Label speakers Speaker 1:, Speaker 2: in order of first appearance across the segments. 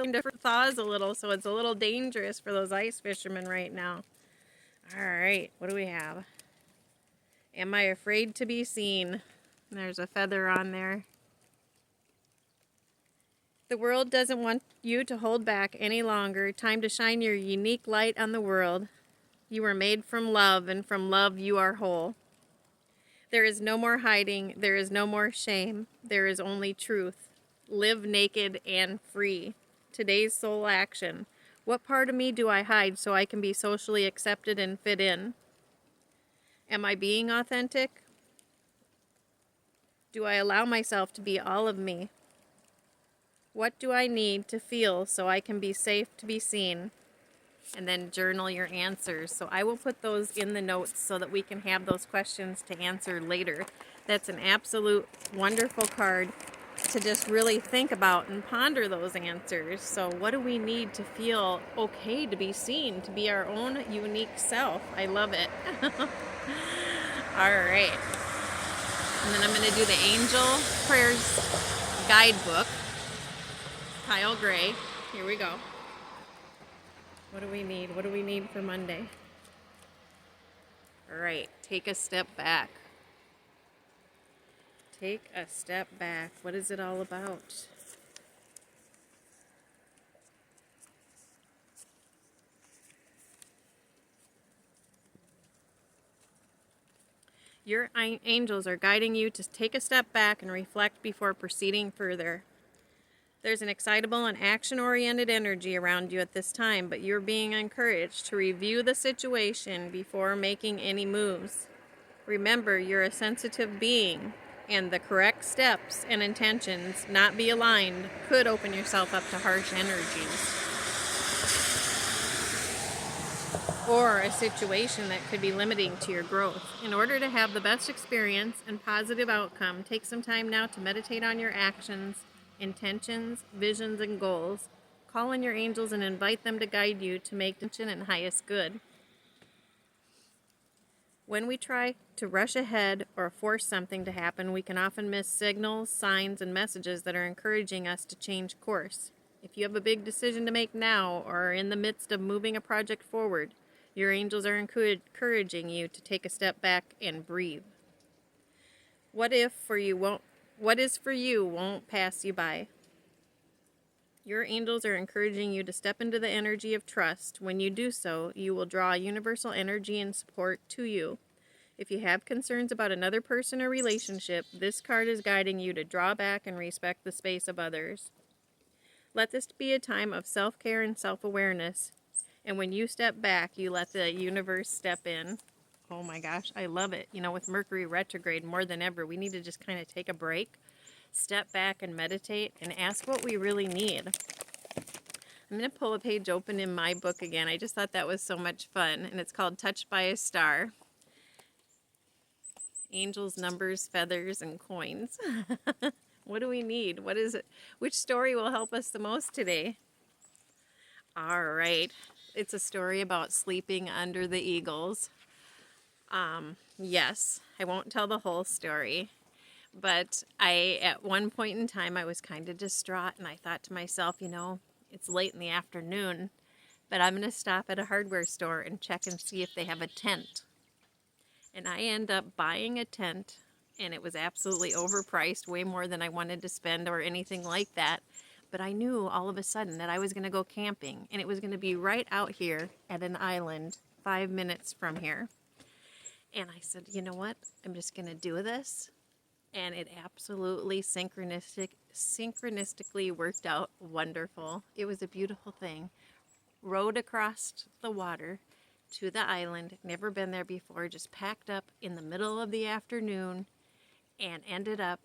Speaker 1: the thaws a little, so it's a little dangerous for those ice fishermen right now. All right, what do we have? Am I afraid to be seen? There's a feather on there. The world doesn't want you to hold back any longer. Time to shine your unique light on the world. You were made from love, and from love you are whole. There is no more hiding. There is no more shame. There is only truth. Live naked and free. Today's soul action. What part of me do I hide so I can be socially accepted and fit in? Am I being authentic? Do I allow myself to be all of me? What do I need to feel so I can be safe to be seen? And then journal your answers. So I will put those in the notes so that we can have those questions to answer later. That's an absolute wonderful card to just really think about and ponder those answers. So what do we need to feel okay to be seen, to be our own unique self? I love it. All right. And then I'm going to do the Angel Prayers Guidebook. Kyle Gray. Here we go. What do we need? What do we need for Monday? All right. Take a step back. Take a step back. What is it all about? Your angels are guiding you to take a step back and reflect before proceeding further. There's an excitable and action-oriented energy around you at this time, but you're being encouraged to review the situation before making any moves. Remember, you're a sensitive being, and the correct steps and intentions not be aligned could open yourself up to harsh energies. Or a situation that could be limiting to your growth. In order to have the best experience and positive outcome, take some time now to meditate on your actions, intentions, visions, and goals. Call in your angels and invite them to guide you to make intention and highest good. When we try to rush ahead or force something to happen, we can often miss signals, signs, and messages that are encouraging us to change course. If you have a big decision to make now or are in the midst of moving a project forward, your angels are encouraging you to take a step back and breathe. What is for you won't pass you by. Your angels are encouraging you to step into the energy of trust. When you do so, you will draw universal energy and support to you. If you have concerns about another person or relationship, this card is guiding you to draw back and respect the space of others. Let this be a time of self-care and self-awareness. And when you step back, you let the universe step in. Oh my gosh, I love it. You know, with Mercury retrograde, more than ever, we need to just kind of take a break, step back and meditate, and ask what we really need. I'm going to pull a page open in my book again. I just thought that was so much fun, and it's called Touched by a Star. Angels, numbers, feathers, and coins. What do we need? What is it? Which story will help us the most today? All right. It's a story about sleeping under the eagles. Yes, I won't tell the whole story, but at one point in time, I was kind of distraught, and I thought to myself, you know, it's late in the afternoon, but I'm going to stop at a hardware store and check and see if they have a tent. And I end up buying a tent, and it was absolutely overpriced, way more than I wanted to spend or anything like that. But I knew all of a sudden that I was going to go camping, and it was going to be right out here at an island 5 minutes from here. And I said, you know what? I'm just going to do this. And it absolutely synchronistically worked out wonderful. It was a beautiful thing. Rode across the water to the island, never been there before, just packed up in the middle of the afternoon and ended up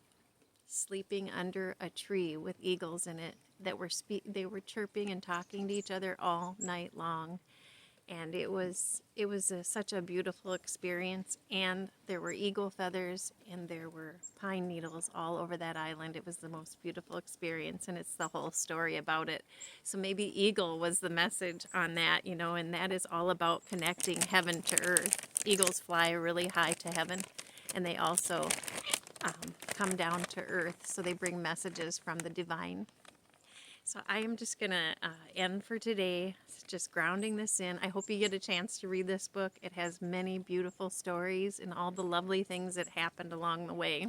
Speaker 1: sleeping under a tree with eagles in it that they were chirping and talking to each other all night long. And it was such a beautiful experience, and there were eagle feathers and there were pine needles all over that island. It was the most beautiful experience, and it's the whole story about it. So maybe eagle was the message on that, you know, and that is all about connecting heaven to earth. Eagles fly really high to heaven, and they also come down to earth, so they bring messages from the divine. So I am just going to end for today, just grounding this in. I hope you get a chance to read this book. It has many beautiful stories and all the lovely things that happened along the way.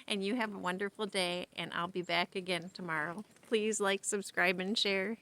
Speaker 1: And you have a wonderful day, and I'll be back again tomorrow. Please like, subscribe, and share.